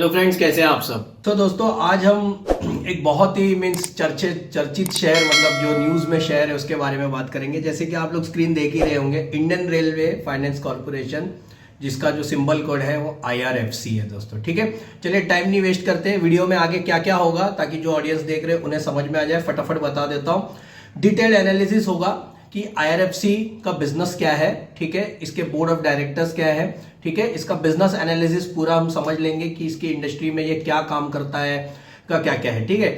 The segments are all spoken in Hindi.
हेलो फ्रेंड्स, कैसे हैं आप सब। तो दोस्तों, आज हम एक बहुत ही चर्चित शहर, मतलब जो न्यूज में शहर है उसके बारे में बात करेंगे। जैसे कि आप लोग स्क्रीन देख ही रहे होंगे, इंडियन रेलवे फाइनेंस कॉर्पोरेशन, जिसका जो सिंबल कोड है वो IRFC है दोस्तों। ठीक है, चलिए टाइम नहीं वेस्ट करते हैं। वीडियो में आगे क्या क्या होगा ताकि जो ऑडियंस देख रहे हैं उन्हें समझ में आ जाए, फटाफट बता देता हूं। डिटेल एनालिसिस होगा कि IRFC का बिजनेस क्या है, ठीक है, इसके बोर्ड ऑफ डायरेक्टर्स क्या है, ठीक है, इसका बिजनेस एनालिसिस पूरा हम समझ लेंगे कि इसकी इंडस्ट्री में ये क्या काम करता है, का क्या क्या है, ठीक है।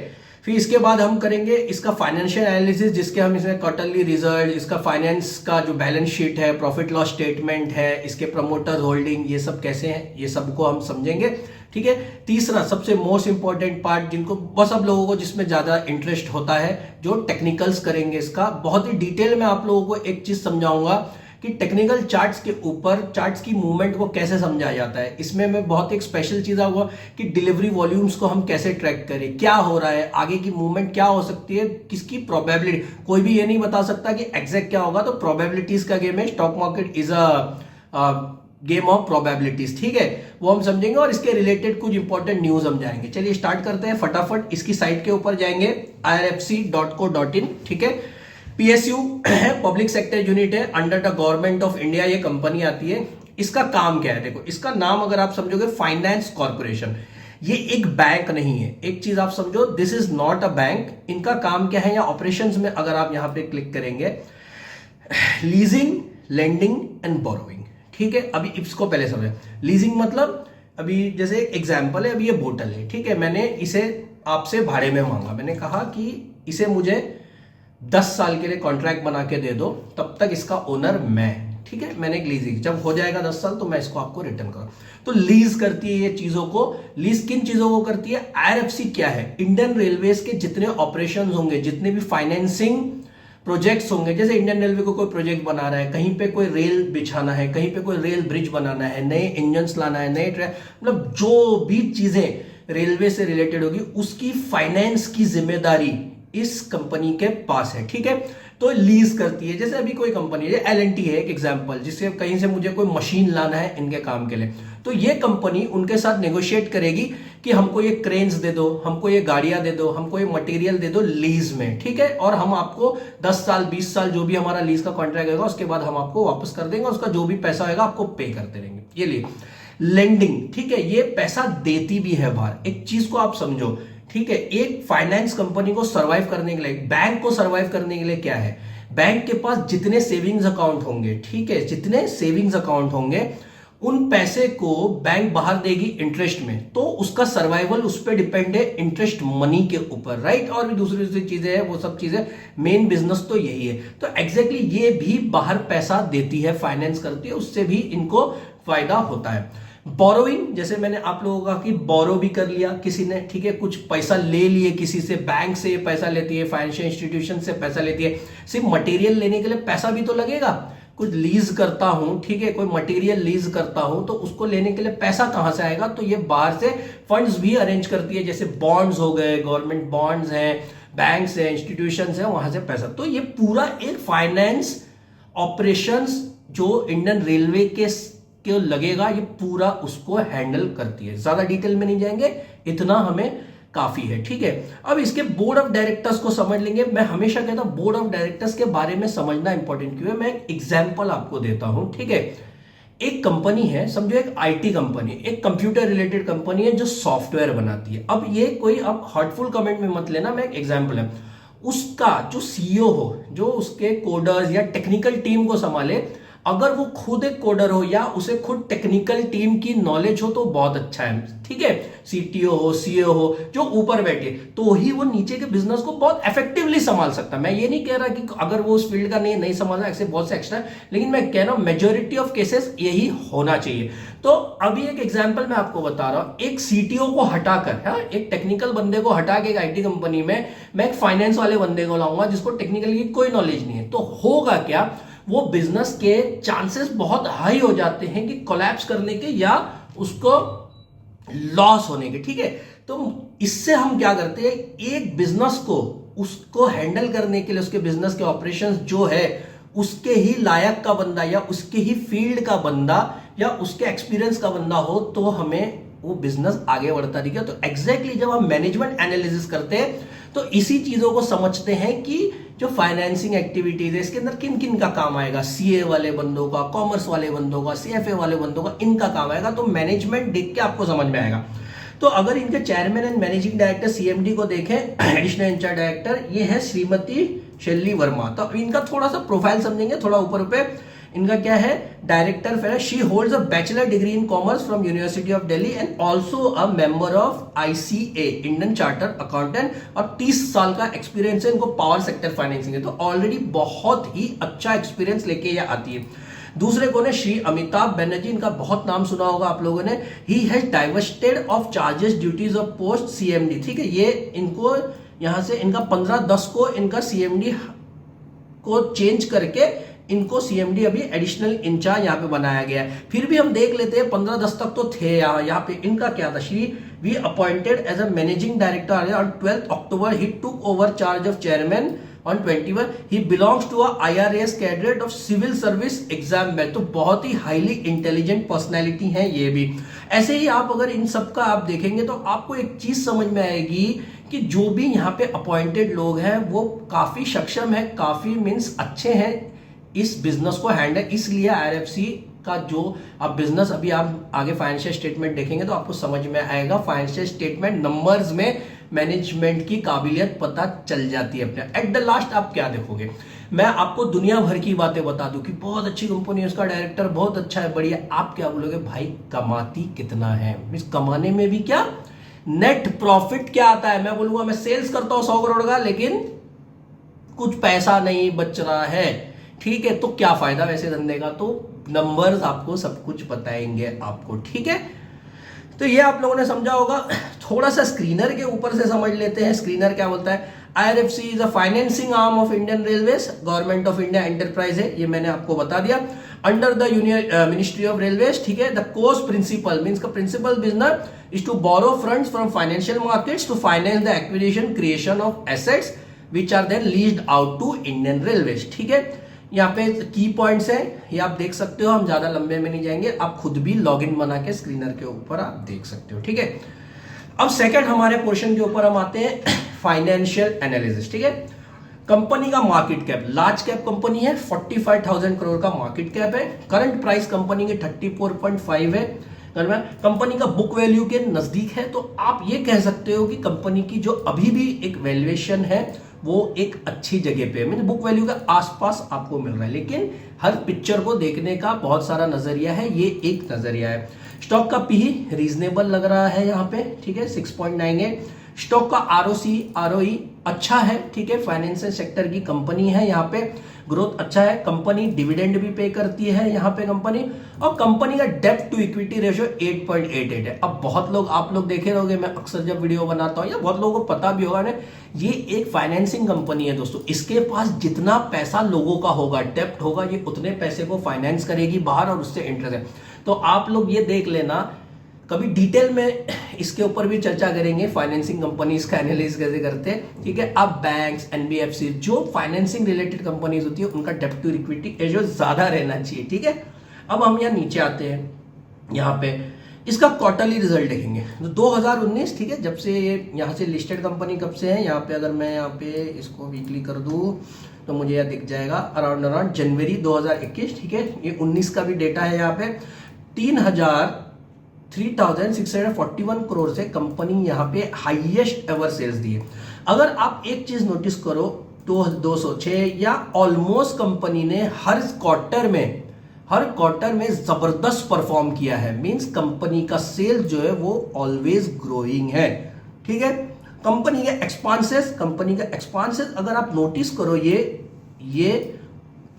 फिर इसके बाद हम करेंगे इसका फाइनेंशियल एनालिसिस, जिसके हम इसमें क्वार्टरली रिजल्ट, इसका फाइनेंस का जो बैलेंस शीट है, प्रॉफिट लॉस स्टेटमेंट है, इसके प्रमोटर होल्डिंग, ये सब कैसे हैं, ये सबको हम समझेंगे। ठीक है, तीसरा सबसे मोस्ट इंपॉर्टेंट पार्ट, जिनको बस सब लोगों को जिसमें ज्यादा इंटरेस्ट होता है, जो टेक्निकल्स करेंगे इसका बहुत ही डिटेल में आप लोगों को एक चीज समझाऊंगा कि टेक्निकल चार्ट्स के ऊपर चार्ट्स की मूवमेंट को कैसे समझाया जाता है। इसमें मैं बहुत एक स्पेशल चीज आऊंगा कि डिलीवरी वॉल्यूम्स को हम कैसे ट्रैक करें, क्या हो रहा है, आगे की मूवमेंट क्या हो सकती है, किसकी प्रोबेबिलिटी। कोई भी ये नहीं बता सकता कि एग्जैक्ट क्या होगा, तो प्रोबेबिलिटीज का गेम है। Stock market is a game of probabilities, ठीक है, वो हम समझेंगे और इसके रिलेटेड कुछ इंपॉर्टेंट न्यूज हम जाएंगे। चलिए स्टार्ट करते हैं फटाफट। इसकी साइट के ऊपर जाएंगे irfc.co.in, ठीक है। PSU है, पब्लिक सेक्टर यूनिट है, under the government of India ये कंपनी आती है। इसका काम क्या है, देखो इसका नाम अगर आप समझोगे फाइनेंस कॉर्पोरेशन, ये एक बैंक नहीं है। एक चीज आप समझो, this is not a bank. इनका काम क्या है, या ऑपरेशंस में अगर आप यहां पे क्लिक करेंगे, लीजिंग, लेंडिंग एंड बोरोइंग, ठीक है। अभी इसको पहले समझे। लीजिंग मतलब, अभी जैसे एग्जांपल है, अभी ये बोतल है, ठीक है, मैंने इसे आपसे भाड़े में मांगा, मैंने कहा कि इसे मुझे 10 साल के लिए कॉन्ट्रैक्ट बना के दे दो, तब तक इसका ओनर मैं, ठीक है। मैंने एक लीजिंग, जब हो जाएगा 10 साल तो मैं इसको आपको रिटर्न करूं। तो लीज करती है ये चीजों को। लीज किन चीजों को करती है? IRFC क्या है? इंडियन रेलवेज के जितने ऑपरेशन होंगे, जितने भी फाइनेंसिंग प्रोजेक्ट्स होंगे, जैसे इंडियन रेलवे को कोई प्रोजेक्ट बना रहा है, कहीं पे कोई रेल बिछाना है, कहीं पे कोई रेल ब्रिज बनाना है, नए इंजन्स लाना है, नए ट्रैक, मतलब जो भी चीजें रेलवे से रिलेटेड होगी, उसकी फाइनेंस की जिम्मेदारी इस कंपनी के पास है, ठीक है। तो लीज करती है। जैसे अभी कोई कंपनी है, L&T है एक एग्जांपल, जिससे कहीं से मुझे कोई मशीन लाना है इनके काम के लिए, तो ये कंपनी उनके साथ नेगोशिएट करेगी कि हमको ये क्रेन्स दे दो, हमको ये गाड़ियां दे दो, हमको ये मटेरियल दे दो लीज में, ठीक है, और हम आपको 10 साल 20 साल जो भी हमारा लीज का कॉन्ट्रैक्ट होगा, उसके बाद हम आपको वापस कर देंगे, उसका जो भी पैसा होगा आपको पे करते रहेंगे। ये लिए लेंडिंग, ठीक है, ये पैसा देती भी है बाहर। एक चीज को आप समझो, ठीक है, एक फाइनेंस कंपनी को सर्वाइव करने के लिए, बैंक को सर्वाइव करने के लिए क्या है, बैंक के पास जितने सेविंग्स अकाउंट होंगे, ठीक है, जितने सेविंग्स अकाउंट होंगे, उन पैसे को बैंक बाहर देगी इंटरेस्ट में, तो उसका सर्वाइवल उस पर डिपेंड है इंटरेस्ट मनी के ऊपर, राइट। और भी दूसरी दूसरी चीजें हैं, वो सब चीजें, मेन बिजनेस तो यही है। तो एग्जैक्टली ये भी बाहर पैसा देती है, फाइनेंस करती है, उससे भी इनको फायदा होता है। बोरोइंग, जैसे मैंने आप लोगों का कि बोरो भी कर लिया किसी ने, ठीक है, कुछ पैसा ले लिए किसी से, बैंक से पैसा लेती है, फाइनेंशियल इंस्टीट्यूशन से पैसा लेती है। सिर्फ मटेरियल लेने के लिए पैसा भी तो लगेगा। कुछ लीज करता हूं, ठीक है, कोई मटेरियल लीज करता हूं, तो उसको लेने के लिए पैसा कहां से आएगा? तो ये बाहर से फंड्स भी अरेंज करती है, जैसे बॉन्ड्स हो गए, गवर्नमेंट बॉन्ड्स हैं, बैंक्स हैं, इंस्टीट्यूशंस हैं, वहां से पैसा। तो ये पूरा एक फाइनेंस ऑपरेशंस जो इंडियन रेलवे के क्यों लगेगा, ये पूरा उसको हैंडल करती है। ज्यादा डिटेल में नहीं जाएंगे, इतना हमें काफी है, ठीक है। अब इसके बोर्ड ऑफ डायरेक्टर्स को समझ लेंगे। मैं हमेशा कहता हूं बोर्ड ऑफ डायरेक्टर्स के बारे में समझना इंपॉर्टेंट क्यों है। मैं एक एग्जांपल आपको देता हूं, ठीक है। एक कंपनी है, समझो एक IT कंपनी, एक कंप्यूटर रिलेटेड कंपनी है जो सॉफ्टवेयर बनाती है। अब ये कोई अब हर्टफुल कमेंट में मत लेना, मैं एक एग्जांपल है। उसका जो CEO हो, जो उसके कोडर्स या टेक्निकल टीम को संभाले, अगर वो खुद एक कोडर हो या उसे खुद टेक्निकल टीम की नॉलेज हो तो बहुत अच्छा है, ठीक है। CTO हो, CEO हो, जो ऊपर बैठे, तो ही वो नीचे के बिजनेस को बहुत इफेक्टिवली संभाल सकता है। मैं ये नहीं कह रहा कि अगर वो उस फील्ड का नहीं संभालना, ऐसे बहुत से एक्स्ट्रा, लेकिन मैं कह रहा हूं मेजोरिटी ऑफ केसेस यही होना चाहिए। तो अभी एक एग्जांपल मैं आपको बता रहा हूं, एक CTO को हटाकर, हाँ, एक टेक्निकल बंदे को हटा के एक IT कंपनी में मैं एक फाइनेंस वाले बंदे को लाऊंगा जिसको टेक्निकल की कोई नॉलेज नहीं है, तो होगा क्या, वो बिजनेस के चांसेस बहुत हाई हो जाते हैं कि कोलैप्स करने के या उसको लॉस होने के, ठीक है। तो इससे हम क्या करते हैं, एक बिजनेस को उसको हैंडल करने के लिए, उसके बिजनेस के ऑपरेशंस जो है, उसके ही लायक का बंदा या उसके ही फील्ड का बंदा या उसके एक्सपीरियंस का बंदा हो, तो हमें वो बिजनेस आगे बढ़ता दिखे। तो एग्जैक्टली जब हम मैनेजमेंट एनालिसिस करते हैं तो इसी चीजों को समझते हैं कि जो फाइनेंसिंग एक्टिविटीज है इसके अंदर किन किन का काम आएगा, सीए वाले बंदों का, कॉमर्स वाले बंदों का, सीएफए वाले बंदों का, इनका काम आएगा। तो मैनेजमेंट देख के आपको समझ में आएगा। तो अगर इनके chairman and managing director CMD को देखें, एडिशनल इंचार्ज डायरेक्टर, ये है श्रीमती शैली वर्मा। तो इनका थोड़ा सा प्रोफाइल समझेंगे, थोड़ा ऊपर पे इनका क्या है, डायरेक्टर फिर she holds a bachelor degree in commerce from university of Delhi and also a member of ICA Indian charter accountant, और 30 साल का एक्सपीरियंस है इनको पावर सेक्टर फाइनेंसिंग है। तो ऑलरेडी बहुत ही अच्छा एक्सपीरियंस लेके ये आती है। दूसरे कौन है, श्री अमिताभ बनर्जी, इनका बहुत नाम सुना होगा आप लोगों ने। He has divested of charges duties of post CMD, ठीक है। ये इनको यहां से इनका 15/10 को इनका सीएमडी को चेंज करके इनको सीएमडी अभी एडिशनल इंचार्ज यहाँ पे बनाया गया है। फिर भी हम देख लेते हैं 15/10 तक तो थे यहाँ पे इनका क्या था, श्री वी appointed as a managing director on 12 October. He took over charge of chairman on 21. He belongs to a IRAS cadet of civil service exam में। तो बहुत ही हाईली इंटेलिजेंट पर्सनैलिटी है ये भी। ऐसे ही आप अगर इन सब का आप देखेंगे तो आपको एक चीज समझ में आएगी कि जो भी यहाँ पे अपॉइंटेड लोग हैं वो काफी सक्षम है, काफी मीन्स अच्छे हैं इस बिजनेस को हैंडल। इसलिए आईआरएफसी का जो अब बिजनेस, अभी आप आगे फाइनेंशियल स्टेटमेंट देखेंगे तो आपको समझ में आएगा। फाइनेंशियल स्टेटमेंट नंबर्स में मैनेजमेंट की काबिलियत पता चल जाती है अपने। एट द लास्ट आप क्या देखोगे, मैं आपको दुनिया भर की बातें बता दूं कि बहुत अच्छी कंपनी है, उसका डायरेक्टर बहुत अच्छा है, बढ़िया। आप क्या बोलोगे, भाई कमाती कितना है, मींस कमाने में भी क्या नेट प्रॉफिट क्या आता है। मैं बोलूंगा मैं सेल्स करता हूं 100 करोड़ का, लेकिन कुछ पैसा नहीं बच रहा है, ठीक है। तो क्या फायदा वैसे धंधे का। तो नंबर्स आपको सब कुछ बताएंगे आपको, ठीक है। तो ये आप लोगों ने समझा होगा। थोड़ा सा स्क्रीनर के ऊपर से समझ लेते हैं। स्क्रीनर क्या बोलता है, IRFC is a financing arm of Indian railways, government of India enterprise है, ये मैंने आपको बता दिया। Under the ministry of railways, ठीक है। द कोर्स प्रिंसिपल मींस का principal business is to borrow funds from financial markets to finance the acquisition creation of assets which are then leased out to Indian railways, ठीक है। यहाँ पे की पॉइंट्स है, ये आप देख सकते हो, हम ज्यादा लंबे में नहीं जाएंगे, आप खुद भी लॉगिन बना के स्क्रीनर के ऊपर आप देख सकते हो, ठीक है। अब सेकंड हमारे पोर्शन के ऊपर हम आते हैं फाइनेंशियल एनालिसिस, ठीक है। कंपनी का market cap, large cap company है, 45,000 करोड़ का मार्केट कैप है। करंट प्राइस कंपनी के 34.5 है। कंपनी का बुक वैल्यू के नजदीक है। तो आप ये कह सकते हो कि कंपनी की जो अभी भी एक वैल्यूएशन है वो एक अच्छी जगह पे, मीन बुक वैल्यू के आसपास आपको मिल रहा है। लेकिन हर पिक्चर को देखने का बहुत सारा नजरिया है, ये एक नजरिया है। स्टॉक का पी रीजनेबल लग रहा है यहाँ पे, ठीक है, 6.98। स्टॉक का आरओई अच्छा है, ठीक है। फाइनेंशियल सेक्टर की कंपनी है, यहाँ पे ग्रोथ अच्छा है। कंपनी डिविडेंड भी पे करती है यहाँ पे कंपनी, और कंपनी का डेब्ट टू इक्विटी रेशियो 8.88 है। अब बहुत लोग, आप लोग देखे रहोगे, मैं अक्सर जब वीडियो बनाता हूँ या बहुत लोगों को पता भी होगा ना, ये एक फाइनेंसिंग कंपनी है दोस्तों। इसके पास जितना पैसा लोगों का होगा, डेब्ट होगा, ये उतने पैसे को फाइनेंस करेगी बाहर और उससे इंटरेस्ट है। तो आप लोग ये देख लेना, कभी डिटेल में इसके ऊपर भी चर्चा करेंगे, फाइनेंसिंग कंपनीज का एनालिसिस कैसे करते हैं, ठीक है। अब बैंक्स, एनबीएफसी, जो फाइनेंसिंग रिलेटेड कंपनीज होती है, उनका डेब्ट टू इक्विटी रेशियो ज्यादा रहना चाहिए, ठीक है। अब हम यहाँ नीचे आते हैं, यहाँ पे इसका क्वार्टरली रिजल्ट देखेंगे तो 2019, ठीक है, जब से ये यहाँ से लिस्टेड कंपनी कब से है, यहाँ पे अगर मैं यहाँ पे इसको वीकली कर दूं तो मुझे यह दिख जाएगा अराउंड जनवरी 2021, ठीक है। ये 19 का भी डेटा है, यहाँ पे 3,641 करोड़ से कंपनी यहाँ पे हाईएस्ट एवर सेल्स दी है। अगर आप एक चीज नोटिस करो तो 206 या ऑलमोस्ट कंपनी ने हर क्वार्टर में जबरदस्त परफॉर्म किया है। मींस कंपनी का सेल जो है वो ऑलवेज ग्रोइंग है, ठीक है। कंपनी के एक्सपांसेस अगर आप नोटिस करो ये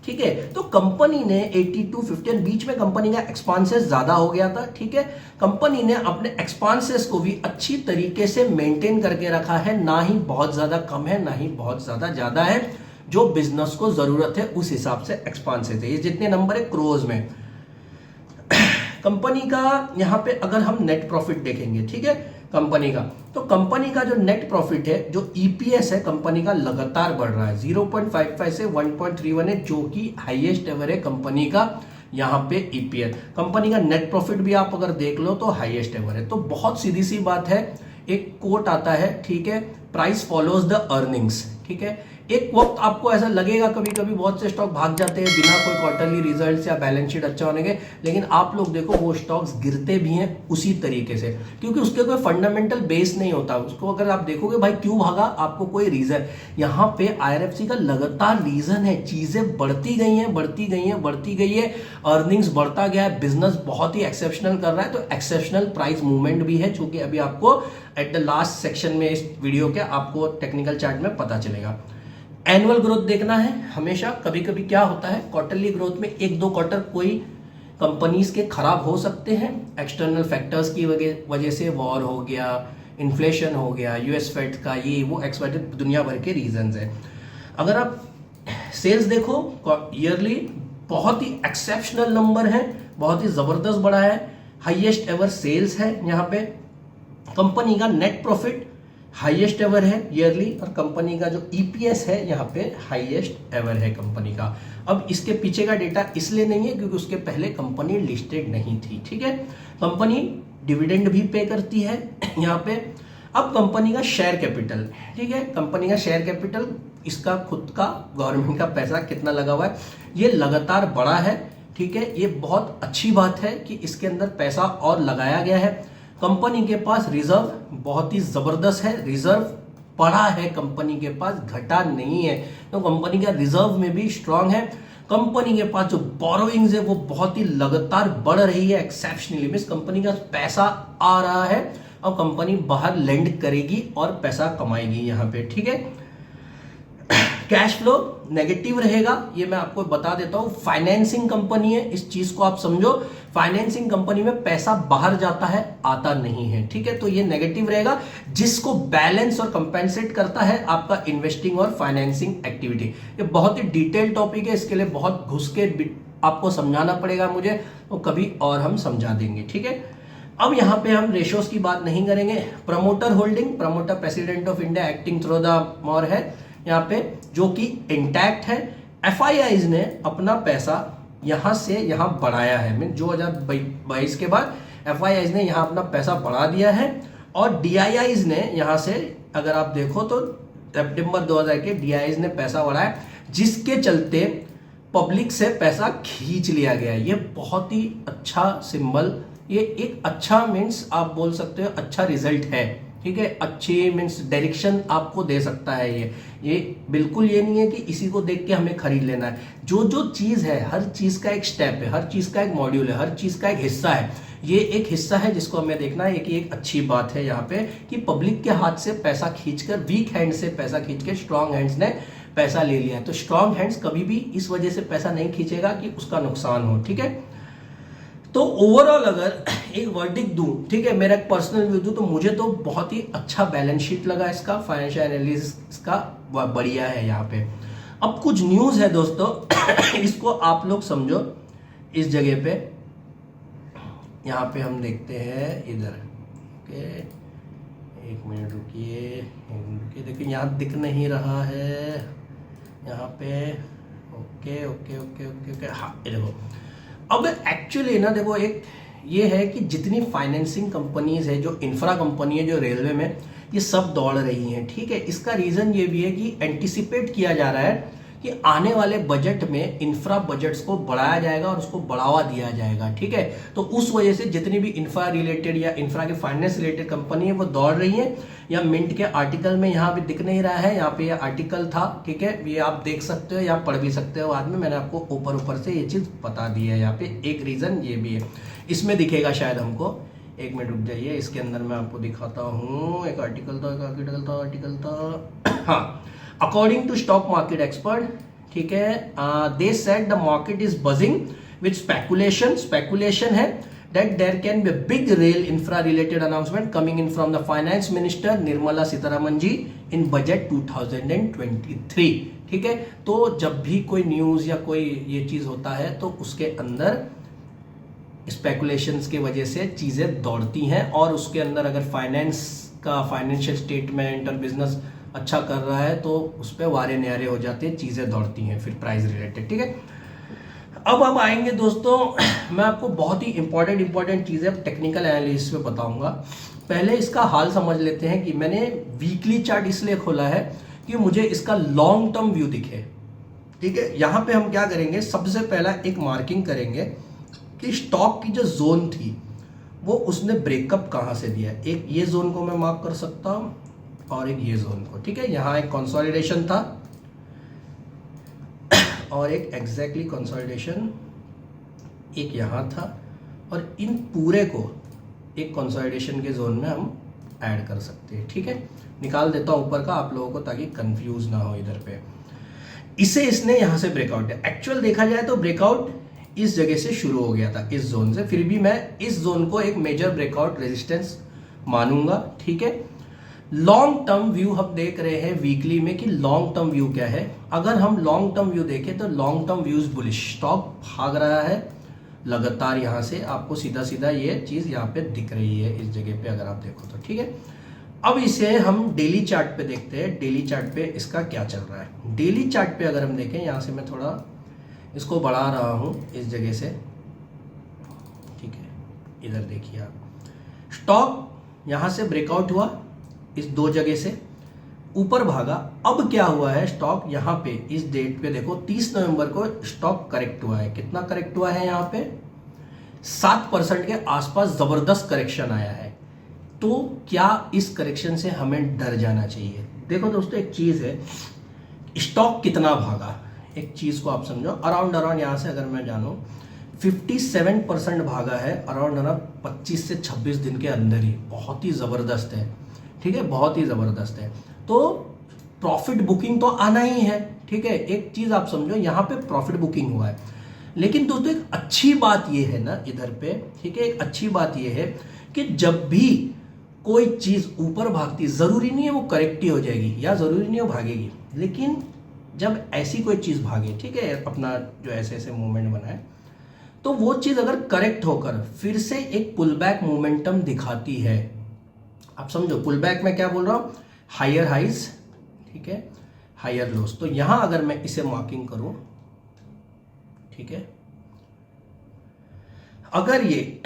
ठीक है, तो कंपनी ने 82-50 बीच में कंपनी का एक्सपांसेस ज्यादा हो गया था, ठीक है। कंपनी ने अपने एक्सपांसेस को भी अच्छी तरीके से मेंटेन करके रखा है, ना ही बहुत ज्यादा कम है, ना ही बहुत ज्यादा है। जो बिजनेस को जरूरत है उस हिसाब से एक्सपांसेस है। ये जितने नंबर है क्रोज में। कंपनी का यहाँ पे अगर हम नेट प्रॉफिट देखेंगे, ठीक है, कंपनी का, तो कंपनी का जो नेट प्रॉफिट है, जो ईपीएस है कंपनी का, लगातार बढ़ रहा है। 0.55 से 1.31 है, जो कि हाईएस्ट एवर है कंपनी का यहाँ पे ईपीएस, कंपनी का नेट प्रॉफिट भी आप अगर देख लो तो हाईएस्ट एवर है। तो बहुत सीधी सी बात है, एक कोट आता है, ठीक है, प्राइस फॉलोज द अर्निंग्स, ठीक है। एक वक्त आपको ऐसा लगेगा, कभी कभी बहुत से स्टॉक भाग जाते हैं बिना कोई क्वार्टरली रिजल्ट्स या बैलेंस शीट अच्छा होने के, लेकिन आप लोग देखो वो स्टॉक्स गिरते भी हैं उसी तरीके से, क्योंकि उसके कोई फंडामेंटल बेस नहीं होता उसको। अगर आप देखोगे भाई क्यों भागा, आपको कोई रीजन, यहाँ पे आईआरएफसी का लगातार रीजन है, चीजें बढ़ती गई हैं, बढ़ती गई हैं, बढ़ती गई है, अर्निंग्स बढ़ता गया है, बिजनेस बहुत ही एक्सेप्शनल कर रहा है। तो एक्सेप्शनल प्राइस मूवमेंट भी है, जो कि अभी आपको एट द लास्ट सेक्शन में इस वीडियो के आपको टेक्निकल चार्ट में पता चलेगा। एनुअल ग्रोथ देखना है हमेशा। कभी कभी क्या होता है, क्वार्टरली ग्रोथ में एक दो क्वार्टर कोई कंपनीज के खराब हो सकते हैं, एक्सटर्नल फैक्टर्स की वजह से, वॉर हो गया, इन्फ्लेशन हो गया, यूएस फेड का ये वो एक्सपर्ट दुनिया भर के रीजंस है। अगर आप सेल्स देखो ईयरली बहुत ही एक्सेप्शनल नंबर है, बहुत ही जबरदस्त बढ़ा है, हाईएस्ट एवर सेल्स है यहाँ पे। कंपनी का नेट प्रॉफिट हाईएस्ट एवर है ईयरली, और कंपनी का जो ईपीएस है यहाँ पे हाईएस्ट एवर है कंपनी का। अब इसके पीछे का डेटा इसलिए नहीं है क्योंकि उसके पहले कंपनी लिस्टेड नहीं थी, ठीक है। कंपनी डिविडेंड भी पे करती है यहाँ पे। अब कंपनी का शेयर कैपिटल, ठीक है, कंपनी का शेयर कैपिटल, इसका खुद का गवर्नमेंट का पैसा कितना लगा हुआ है, ये लगातार बढ़ा है, ठीक है। ये बहुत अच्छी बात है कि इसके अंदर पैसा और लगाया गया है। कंपनी के पास रिजर्व बहुत ही जबरदस्त है, रिजर्व पड़ा है कंपनी के पास, घटा नहीं है, तो कंपनी का रिजर्व में भी स्ट्रांग है। कंपनी के पास जो बोरोइंग्स है वो बहुत ही लगातार बढ़ रही है, एक्सेप्शनली मींस कंपनी का पैसा आ रहा है और कंपनी बाहर लेंड करेगी और पैसा कमाएगी यहाँ पे, ठीक है। कैश फ्लो नेगेटिव रहेगा, ये मैं आपको बता देता हूं। फाइनेंसिंग कंपनी है, इस चीज को आप समझो, फाइनेंसिंग कंपनी में पैसा बाहर जाता है, आता नहीं है, ठीक है। तो ये नेगेटिव रहेगा, जिसको बैलेंस और कंपेंसेट करता है आपका इन्वेस्टिंग और फाइनेंसिंग एक्टिविटी। ये बहुत ही डिटेल टॉपिक है, इसके लिए बहुत घुस के आपको समझाना पड़ेगा मुझे, तो कभी और हम समझा देंगे, ठीक है। अब यहाँ पे हम रेशोस की बात नहीं करेंगे। Promoter holding, promoter president of India acting through the more है यहाँ पे, जो कि इंटैक्ट है। एफआईआईज ने अपना पैसा यहां से यहां बढ़ाया है, मीन 2022 के बाद एफआईआईज ने यहां अपना पैसा बढ़ा दिया है, और डीआईआईज ने यहां से, अगर आप देखो तो सितंबर 2000 के डीआईआईज ने पैसा बढ़ाया, जिसके चलते पब्लिक से पैसा खींच लिया गया। ये बहुत ही अच्छा सिंबल, ये एक अच्छा मीन्स आप बोल सकते हो अच्छा रिजल्ट है, ठीक है। अच्छी मीन्स डायरेक्शन आपको दे सकता है ये बिल्कुल ये नहीं है कि इसी को देख के हमें खरीद लेना है। जो जो चीज है, हर चीज का एक स्टेप है, हर चीज का एक मॉड्यूल है, हर चीज का एक हिस्सा है। ये एक हिस्सा है जिसको हमें देखना है कि एक अच्छी बात है यहाँ पे कि पब्लिक के हाथ से पैसा खींचकर, वीक हैंड से पैसा खींच के स्ट्रॉन्ग हैंड्स ने पैसा ले लिया है। तो स्ट्रॉन्ग हैंड्स कभी भी इस वजह से पैसा नहीं खींचेगा कि उसका नुकसान हो, ठीक है। तो ओवरऑल अगर एक वर्डिक्ट दूं, ठीक है, मेरा एक पर्सनल व्यू दूं, तो मुझे तो बहुत ही अच्छा बैलेंस शीट लगा इसका, फाइनेंशियल एनालिसिस का बढ़िया है यहाँ पे। अब कुछ न्यूज है दोस्तों इसको आप लोग समझो इस जगह पे। यहाँ पे हम देखते हैं इधर, ओके, एक मिनट रुकिए, देखिए यहाँ दिख नहीं रहा है यहाँ पे, okay okay okay okay okay, हाँ ये देखो। अब एक्चुअली ना देखो, एक ये है कि जितनी फाइनेंसिंग कंपनीज है, जो इंफ्रा कंपनी है, जो रेलवे में, ये सब दौड़ रही हैं, ठीक है। इसका रीजन ये भी है कि एंटिसिपेट किया जा रहा है कि आने वाले बजट में इंफ्रा बजट्स को बढ़ाया जाएगा और उसको बढ़ावा दिया जाएगा, ठीक है। तो उस वजह से जितनी भी इंफ्रा रिलेटेड या इंफ्रा के फाइनेंस रिलेटेड कंपनी है वो दौड़ रही है। या मिंट के आर्टिकल में यहाँ पे दिख नहीं रहा है, यहाँ पे ये आर्टिकल था, ठीक है, ये आप देख सकते हो या पढ़ भी सकते हो बाद में, मैंने आपको ऊपर ऊपर से ये चीज बता दी है। यहाँ पे एक रीजन ये भी है, इसमें दिखेगा शायद हमको, एक मिनट रुक जाइए, इसके अंदर मैं आपको दिखाता हूँ। एक आर्टिकल था, हाँ, according to stock market expert, ठीक है, they said the market is buzzing with speculation है that there can be a big rail infra related announcement coming in from the finance minister Nirmala Sitharaman ji in budget 2023, ठीक है। तो जब भी कोई न्यूज या कोई ये चीज होता है तो उसके अंदर स्पेकुलेशंस की वजह से चीजें दौड़ती हैं, और उसके अंदर अगर फाइनेंस का फाइनेंशियल स्टेटमेंट और बिजनेस अच्छा कर रहा है तो उस पर वारे न्यारे हो जाते हैं, चीजें दौड़ती हैं फिर प्राइस रिलेटेड, ठीक है। अब आएंगे दोस्तों, मैं आपको बहुत ही इंपॉर्टेंट चीज़ें टेक्निकल एनालिसिस में बताऊंगा। पहले इसका हाल समझ लेते हैं कि मैंने वीकली चार्ट इसलिए खोला है कि मुझे इसका लॉन्ग टर्म व्यू दिखे। ठीक है, यहां पे हम क्या करेंगे, सबसे पहला एक मार्किंग करेंगे कि स्टॉक की जो जोन थी वो उसने ब्रेकअप कहां से दिया है। एक ये जोन को मैं मार्क कर सकता हूं और एक ये जोन को। ठीक है, यहां एक कंसोलिडेशन था और एक एग्जैक्टली कंसोलिडेशन एक यहां था, और इन पूरे को एक कंसोलिडेशन के जोन में हम ऐड कर सकते हैं। ठीक है, निकाल देता हूं ऊपर का आप लोगों को ताकि कंफ्यूज ना हो इधर पे। इसे इसने यहां से ब्रेकआउट है। एक्चुअल देखा जाए तो ब्रेकआउट इस जगह से शुरू हो गया था, इस जोन से, फिर भी मैं इस जोन को एक मेजर ब्रेकआउट रेजिस्टेंस मानूंगा। ठीक है, लॉन्ग टर्म व्यू हम देख रहे हैं वीकली में कि लॉन्ग टर्म व्यू क्या है। अगर हम लॉन्ग टर्म व्यू देखें तो long term view bullish, stock भाग रहा है लगातार। यहां से आपको सीधा सीधा ये चीज यहां पे दिख रही है इस जगह पे अगर आप देखो तो। ठीक है, अब इसे हम डेली चार्ट पे देखते हैं, डेली चार्ट पे इसका क्या चल रहा है। डेली चार्ट पे अगर हम देखें, यहां से मैं थोड़ा इसको बढ़ा रहा हूं इस जगह से। ठीक है, इधर देखिए आप, स्टॉक यहां से ब्रेकआउट हुआ इस दो जगह से, ऊपर भागा। अब क्या हुआ है, स्टॉक यहां पे इस डेट पे देखो 30 नवंबर को स्टॉक करेक्ट हुआ है। कितना करेक्ट हुआ है, यहां पे 7% के आसपास जबरदस्त करेक्शन आया है। तो क्या इस करेक्शन से हमें डर जाना चाहिए? देखो दोस्तों, एक चीज है, स्टॉक कितना भागा, एक चीज को आप समझो। अराउंड यहां से अगर मैं जानूं 57% भागा है अराउंड 25 से 26 दिन के अंदर ही। बहुत ही जबरदस्त है। ठीक है, बहुत ही जबरदस्त है। तो प्रॉफिट बुकिंग तो आना ही है। ठीक है, एक चीज आप समझो, यहां पे प्रॉफिट बुकिंग हुआ है। लेकिन दोस्तों एक अच्छी बात यह है ना इधर पे, ठीक है, एक अच्छी बात यह है कि जब भी कोई चीज ऊपर भागती, जरूरी नहीं है वो करेक्ट ही हो जाएगी या जरूरी नहीं है वो भागेगी, लेकिन जब ऐसी कोई चीज भागे, ठीक है, अपना जो ऐसे ऐसे मूवमेंट बना है, तो वो चीज अगर करेक्ट होकर फिर से एक पुल बैक मोमेंटम दिखाती है। आप समझो, पुल बैक में क्या बोल रहा हूं, हायर हाइज, ठीक है, हायर लोस। तो यहां अगर मैं इसे मार्किंग करूं, ठीक है, अगर ये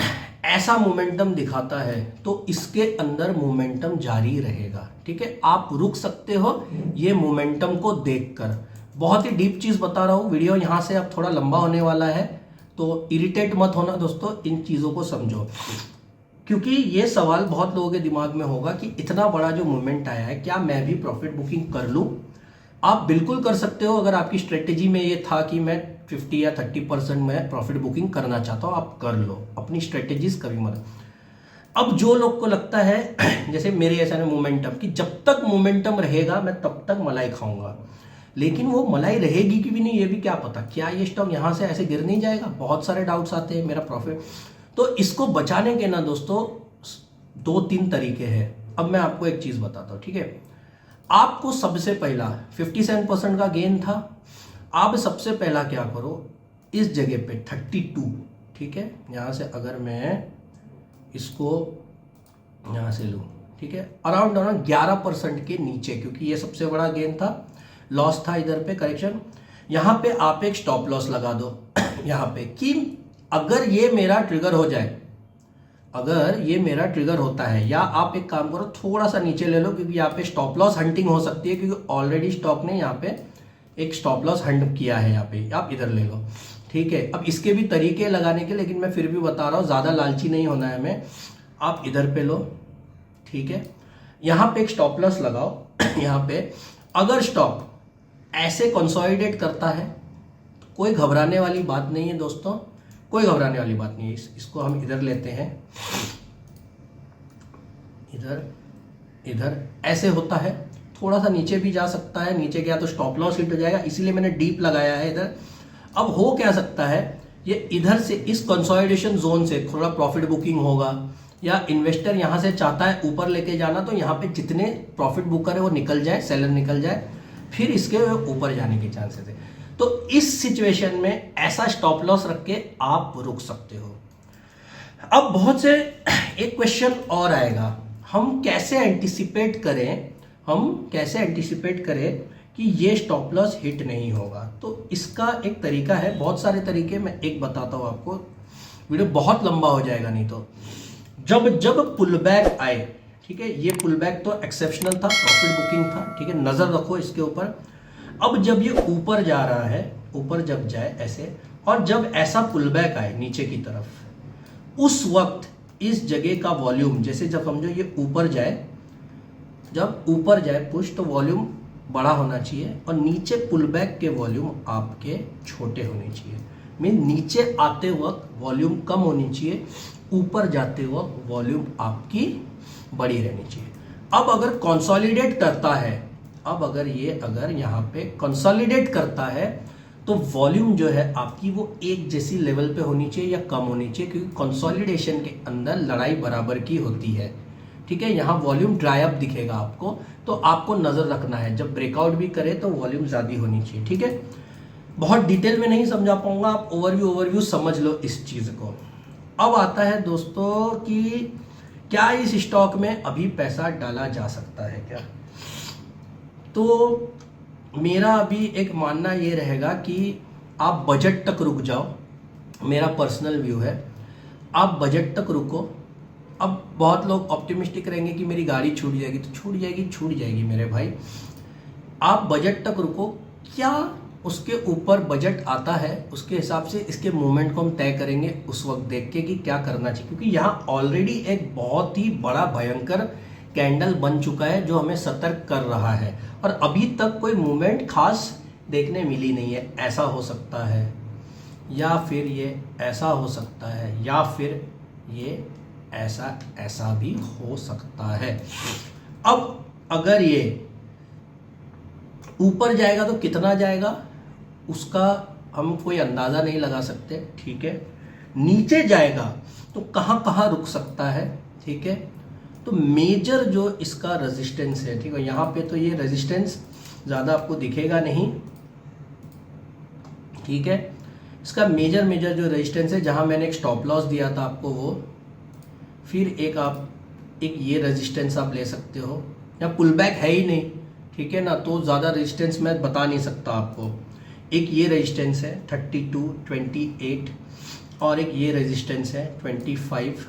ऐसा मोमेंटम दिखाता है तो इसके अंदर मोमेंटम जारी रहेगा। ठीक है, आप रुक सकते हो ये मोमेंटम को देखकर। बहुत ही डीप चीज बता रहा हूं, वीडियो यहां से अब थोड़ा लंबा होने वाला है, तो इरिटेट मत होना दोस्तों, इन चीजों को समझो, क्योंकि ये सवाल बहुत लोगों के दिमाग में होगा कि इतना बड़ा जो मूवमेंट आया है, क्या मैं भी प्रॉफिट बुकिंग कर लूं? आप बिल्कुल कर सकते हो। अगर आपकी स्ट्रेटेजी में ये था कि मैं 50 या 30% में प्रॉफिट बुकिंग करना चाहता हूं, आप कर लो, अपनी स्ट्रेटेजीज कभी मत। अब जो लोग को लगता है जैसे मेरे ऐसा मोमेंटम कि जब तक मोमेंटम रहेगा मैं तब तक मलाई खाऊंगा, लेकिन वो मलाई रहेगी कि भी नहीं ये भी क्या पता, क्या ये स्टॉक यहां से ऐसे गिर नहीं जाएगा? बहुत सारे डाउट्स आते हैं मेरा प्रॉफिट। तो इसको बचाने के ना दोस्तों 2-3 तरीके हैं। अब मैं आपको एक चीज बताता हूं, ठीक है, आपको सबसे पहला 57% का गेन था। आप सबसे पहला क्या करो, इस जगह पे 32, ठीक है, यहां से अगर मैं इसको यहां से लूं, ठीक है, अराउंड 11% के नीचे, क्योंकि ये सबसे बड़ा गेन था, लॉस था इधर पे, करेक्शन। यहां पे आप एक स्टॉप लॉस लगा दो यहां पे कि अगर ये मेरा ट्रिगर हो जाए, अगर ये मेरा ट्रिगर होता है, या आप एक काम करो थोड़ा सा नीचे ले लो, क्योंकि यहाँ पे स्टॉप लॉस हंटिंग हो सकती है, क्योंकि ऑलरेडी स्टॉक ने यहाँ पे एक स्टॉप लॉस हंट किया है। यहाँ पे आप इधर ले लो, ठीक है। अब इसके भी तरीके लगाने के, लेकिन मैं फिर भी बता रहा हूँ, ज्यादा लालची नहीं होना है हमें। आप इधर पे लो, ठीक है, यहाँ पे एक स्टॉप लॉस लगाओ यहाँ पे। अगर स्टॉक ऐसे कंसोलिडेट करता है तो कोई घबराने वाली बात नहीं है दोस्तों, कोई घबराने वाली बात नहीं है। इसको हम इधर लेते हैं, इधर इधर ऐसे होता है, थोड़ा सा नीचे भी जा सकता है, नीचे गया तो स्टॉप लॉस हिट हो जाएगा, इसीलिए मैंने डीप लगाया है इधर। अब हो क्या सकता है, ये इधर से इस कंसोलिडेशन जोन से थोड़ा प्रॉफिट बुकिंग होगा, या इन्वेस्टर यहां से चाहता है ऊपर लेके जाना, तो यहाँ पे जितने प्रॉफिट बुकर है वो निकल जाए, सेलर निकल जाए, फिर इसके ऊपर जाने के चांसेस है। तो इस सिचुएशन में ऐसा स्टॉप लॉस रख के आप रुक सकते हो। अब बहुत से एक क्वेश्चन और आएगा, हम कैसे एंटिसिपेट करें, हम कैसे एंटिसिपेट करें कि ये स्टॉप लॉस हिट नहीं होगा। तो इसका एक तरीका है, बहुत सारे तरीके, मैं एक बताता हूँ आपको, वीडियो बहुत लंबा हो जाएगा नहीं तो। जब पुल बैक आए, ठीक है, ये पुल बैक तो एक्सेप्शनल था, प्रॉफिट बुकिंग था, ठीक है, नजर रखो इसके ऊपर। अब जब ये ऊपर जा रहा है, ऊपर जब जाए ऐसे, और जब ऐसा पुल बैक आए नीचे की तरफ, उस वक्त इस जगह का वॉल्यूम, जैसे जब समझो ये ऊपर जाए, जब ऊपर जाए पुश, तो वॉल्यूम बड़ा होना चाहिए और नीचे पुल बैक के वॉल्यूम आपके छोटे होने चाहिए। मीन नीचे आते वक्त वॉल्यूम कम होनी चाहिए, ऊपर जाते वक्त वॉल्यूम आपकी बड़ी रहनी चाहिए। अब अगर कंसोलिडेट करता है, अब अगर ये अगर यहाँ पे कंसोलिडेट करता है, तो वॉल्यूम जो है आपकी वो एक जैसी लेवल पे होनी चाहिए या कम होनी चाहिए, क्योंकि कंसोलिडेशन के अंदर लड़ाई बराबर की होती है, ठीक है। यहाँ वॉल्यूम ड्राई अप दिखेगा आपको, तो आपको नजर रखना है, जब ब्रेकआउट भी करे तो वॉल्यूम ज्यादा होनी चाहिए, ठीक है। बहुत डिटेल में नहीं समझा पाऊंगा, आप ओवरव्यू समझ लो इस चीज को। अब आता है दोस्तों कि क्या इस स्टॉक में अभी पैसा डाला जा सकता है क्या। तो मेरा अभी एक मानना ये रहेगा कि आप बजट तक रुक जाओ, मेरा पर्सनल व्यू है, आप बजट तक रुको। अब बहुत लोग ऑप्टिमिस्टिक रहेंगे कि मेरी गाड़ी छूट जाएगी, तो छूट जाएगी मेरे भाई। आप बजट तक रुको, क्या उसके ऊपर बजट आता है उसके हिसाब से इसके मूवमेंट को हम तय करेंगे उस वक्त देख के कि क्या करना चाहिए, क्योंकि यहाँ ऑलरेडी एक बहुत ही बड़ा भयंकर कैंडल बन चुका है जो हमें सतर्क कर रहा है, और अभी तक कोई मूवमेंट खास देखने मिली नहीं है। ऐसा हो सकता है, या फिर ये ऐसा हो सकता है, या फिर ये ऐसा भी हो सकता है। अब अगर ये ऊपर जाएगा तो कितना जाएगा उसका हम कोई अंदाजा नहीं लगा सकते, ठीक है। नीचे जाएगा तो कहां कहां रुक सकता है, ठीक है। तो मेजर जो इसका रेजिस्टेंस है, ठीक है, यहां पे तो ये रेजिस्टेंस ज्यादा आपको दिखेगा नहीं, ठीक है। इसका मेजर जो रेजिस्टेंस है, जहां मैंने एक स्टॉप लॉस दिया था आपको वो, फिर एक ये रेजिस्टेंस आप ले सकते हो, या पुल बैक है ही नहीं, ठीक है ना, तो ज़्यादा रेजिस्टेंस मैं बता नहीं सकता आपको। एक ये रेजिस्टेंस है 32, 28, और एक ये रेजिस्टेंस है 25,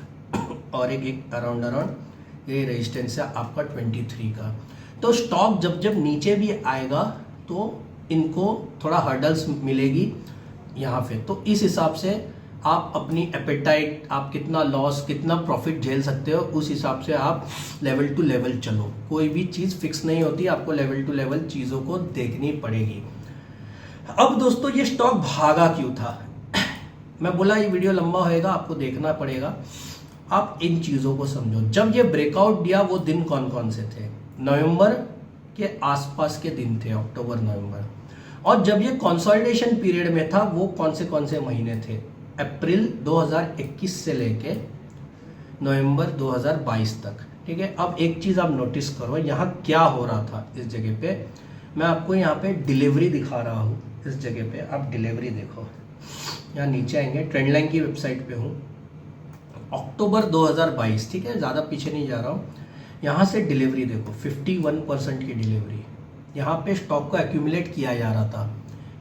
और एक अराउंड ये रेजिस्टेंस है आपका 23 का। तो स्टॉक जब नीचे भी आएगा तो इनको थोड़ा हर्डल्स मिलेगी यहाँ पे, तो इस हिसाब से आप अपनी एपेटाइट, आप कितना लॉस कितना प्रॉफिट झेल सकते हो, उस हिसाब से आप लेवल टू लेवल चलो। कोई भी चीज़ फिक्स नहीं होती, आपको लेवल टू लेवल चीज़ों को देखनी पड़ेगी। अब दोस्तों ये स्टॉक भागा क्यों था, मैं बोला ये वीडियो लंबा होएगा, आपको देखना पड़ेगा। आप इन चीज़ों को समझो। जब ये ब्रेकआउट दिया वो दिन कौन कौन से थे, नवंबर के आसपास के दिन थे, अक्टूबर नवंबर। और जब ये कंसोलिडेशन पीरियड में था वो कौन से महीने थे, अप्रैल 2021 से लेके नवंबर 2022 तक, ठीक है। अब एक चीज़ आप नोटिस करो, यहाँ क्या हो रहा था इस जगह पे, मैं आपको यहाँ पे डिलीवरी दिखा रहा हूँ। इस जगह पे आप डिलीवरी देखो, यहाँ नीचे आएंगे, ट्रेंड लाइन की वेबसाइट पे हूँ, अक्टूबर 2022, ठीक है, ज़्यादा पीछे नहीं जा रहा हूँ। यहाँ से डिलीवरी देखो, 51% की डिलीवरी यहाँ पे स्टॉक को एक्यूमुलेट किया जा रहा था,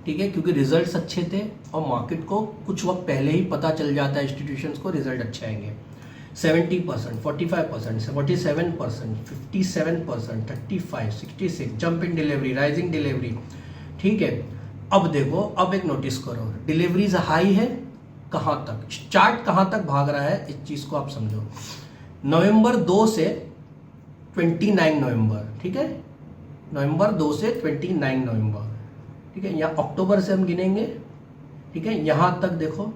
ठीक है, क्योंकि रिजल्ट्स अच्छे थे और मार्केट को कुछ वक्त पहले ही पता चल जाता है इंस्टीट्यूशंस को रिजल्ट अच्छे आएंगे। 70%, 45%, 47%, 57%, 35, 66 jump in delivery, rising delivery, ठीक है। अब देखो, अब एक नोटिस करो, डिलीवरीज हाई है, कहाँ तक चार्ट कहाँ तक भाग रहा है, इस चीज को आप समझो। नवंबर 2 से 29 नवंबर, ठीक है, नवंबर 2 से 29 नवंबर, ठीक है। यहाँ अक्टूबर से हम गिनेंगे, ठीक है, यहां तक देखो,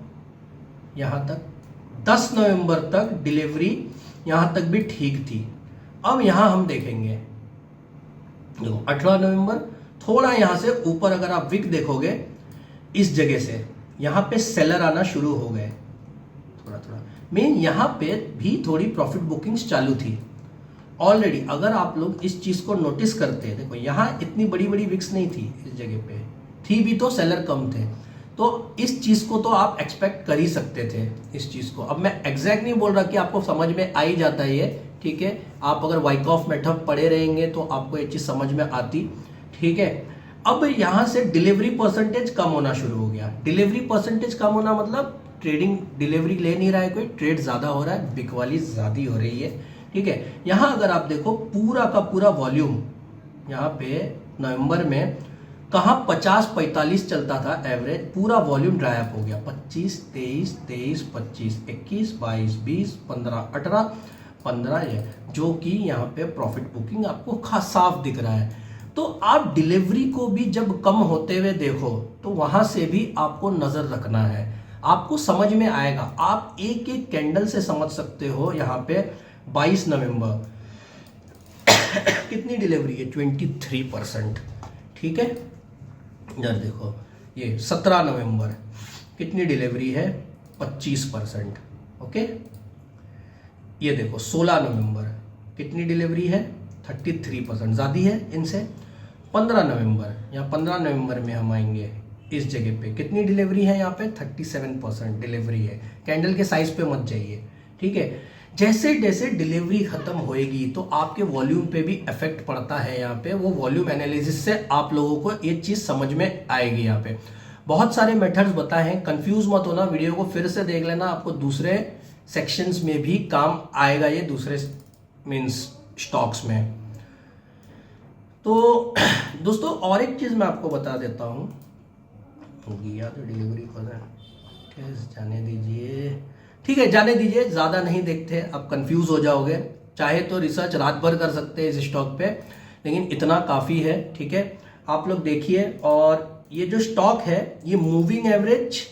यहां तक 10 नवंबर तक डिलीवरी यहां तक भी ठीक थी। अब यहां हम देखेंगे, देखो 18 नवंबर, थोड़ा यहां से ऊपर अगर आप विक देखोगे, इस जगह से यहां पे सेलर आना शुरू हो गए, थोड़ा मेन यहां पे भी थोड़ी प्रॉफिट बुकिंग्स चालू थी ऑलरेडी। अगर आप लोग इस चीज को नोटिस करते हैं, देखो यहाँ इतनी बड़ी विक्स नहीं थी, इस जगह पे थी भी तो सेलर कम थे, तो इस चीज को तो आप एक्सपेक्ट कर ही सकते थे इस चीज को। अब मैं एग्जैक्ट नहीं बोल रहा कि आपको समझ में आ ही जाता है ये, ठीक है, आप अगर वाइकॉफ मेथड पढ़े रहेंगे तो आपको ये चीज समझ में आती, ठीक है। अब यहां से डिलीवरी परसेंटेज कम होना शुरू हो गया। डिलीवरी परसेंटेज कम होना मतलब ट्रेडिंग डिलीवरी ले नहीं रहा है कोई, ट्रेड ज्यादा हो रहा है, बिकवाली ज्यादा हो रही है। ठीक है, यहां अगर आप देखो पूरा का पूरा वॉल्यूम यहाँ पे नवंबर में कहाँ 50-45 चलता था एवरेज, पूरा वॉल्यूम ड्राई अप हो गया। 25, 23, 25, 21, 22, 20, 15, 18, 15 ये जो कि यहाँ पे प्रॉफिट बुकिंग आपको खास साफ दिख रहा है। तो आप डिलीवरी को भी जब कम होते हुए देखो तो वहां से भी आपको नजर रखना है, आपको समझ में आएगा। आप एक एक कैंडल से समझ सकते हो। यहाँ पे 22 नवंबर कितनी डिलीवरी है, 23%। ठीक है, इधर देखो ये 17 नवंबर कितनी डिलीवरी है, 25%। ओके, ये देखो 16 नवंबर कितनी डिलीवरी है, 33%, ज़्यादा है इनसे। 15 नवंबर, यहाँ 15 नवंबर में हम आएंगे इस जगह पे, कितनी डिलीवरी है यहाँ पे, 37% डिलीवरी है। कैंडल के साइज पे मत जाइए। ठीक है, जैसे जैसे डिलीवरी खत्म होएगी तो आपके वॉल्यूम पे भी इफेक्ट पड़ता है। यहाँ पे वो वॉल्यूम एनालिसिस से आप लोगों को ये चीज समझ में आएगी। यहाँ पे बहुत सारे मेथड्स बताए हैं, कंफ्यूज मत होना, वीडियो को फिर से देख लेना, आपको दूसरे सेक्शंस में भी काम आएगा ये, दूसरे मीन्स स्टॉक्स में। तो दोस्तों और एक चीज मैं आपको बता देता हूँ, या तो डिलीवरी को जाने दीजिए। ठीक है, जाने दीजिए, ज्यादा नहीं देखते, आप कंफ्यूज हो जाओगे। चाहे तो रिसर्च रात भर कर सकते हैं इस स्टॉक पे, लेकिन इतना काफी है। ठीक है, आप लोग देखिए। और ये जो स्टॉक है ये मूविंग एवरेज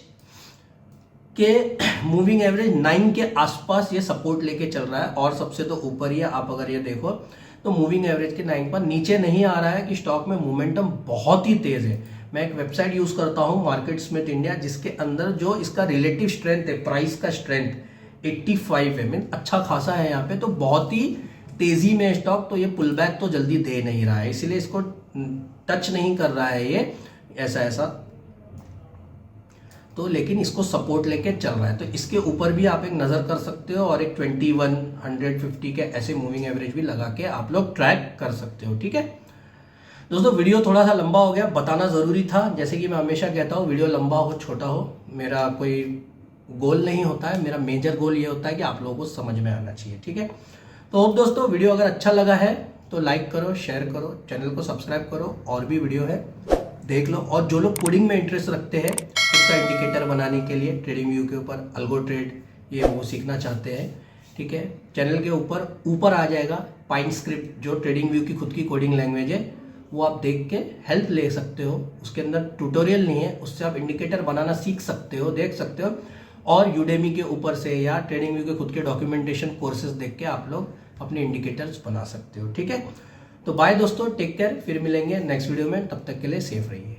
9 के आसपास ये सपोर्ट लेके चल रहा है, और सबसे तो ऊपर ही है। आप अगर ये देखो तो मूविंग एवरेज के 9 पर नीचे नहीं आ रहा है कि स्टॉक में मोमेंटम बहुत ही तेज है। मैं एक वेबसाइट यूज करता हूं मार्केटस्मिथ इंडिया, जिसके अंदर जो इसका रिलेटिव स्ट्रेंथ है, प्राइस का स्ट्रेंथ 85 है, मीन अच्छा खासा है यहाँ पे। तो बहुत ही तेजी में स्टॉक, तो ये पुल बैक तो जल्दी दे नहीं रहा है, इसीलिए इसको टच नहीं कर रहा है ये ऐसा। तो लेकिन इसको सपोर्ट लेके चल रहा है, तो इसके ऊपर भी आप एक नजर कर सकते हो, और एक 21, 150 के ऐसे मूविंग एवरेज भी लगा के आप लोग ट्रैक कर सकते हो। ठीक है दोस्तों, वीडियो थोड़ा सा लंबा हो गया, बताना जरूरी था। जैसे कि मैं हमेशा कहता हूँ, वीडियो लंबा हो छोटा हो मेरा कोई गोल नहीं होता है, मेरा मेजर गोल ये होता है कि आप लोगों को समझ में आना चाहिए। ठीक है, तो होप दोस्तों वीडियो अगर अच्छा लगा है तो लाइक करो, शेयर करो, चैनल को सब्सक्राइब करो, और भी वीडियो है देख लो। और जो लोग कोडिंग में इंटरेस्ट रखते हैं, उसका इंडिकेटर बनाने के लिए ट्रेडिंग व्यू के ऊपर अल्गो ट्रेड ये वो सीखना चाहते हैं, ठीक है, चैनल के ऊपर आ जाएगा पाइन स्क्रिप्ट, जो ट्रेडिंग व्यू की खुद की कोडिंग लैंग्वेज है, वो आप देख के हेल्प ले सकते हो। उसके अंदर ट्यूटोरियल नहीं है, उससे आप इंडिकेटर बनाना सीख सकते हो, देख सकते हो। और यूडेमी के ऊपर से या ट्रेडिंग व्यू के खुद के डॉक्यूमेंटेशन कोर्सेज देख के आप लोग अपने इंडिकेटर्स बना सकते हो। ठीक है, तो बाय दोस्तों, टेक केयर, फिर मिलेंगे नेक्स्ट वीडियो में, तब तक के लिए सेफ रहिए।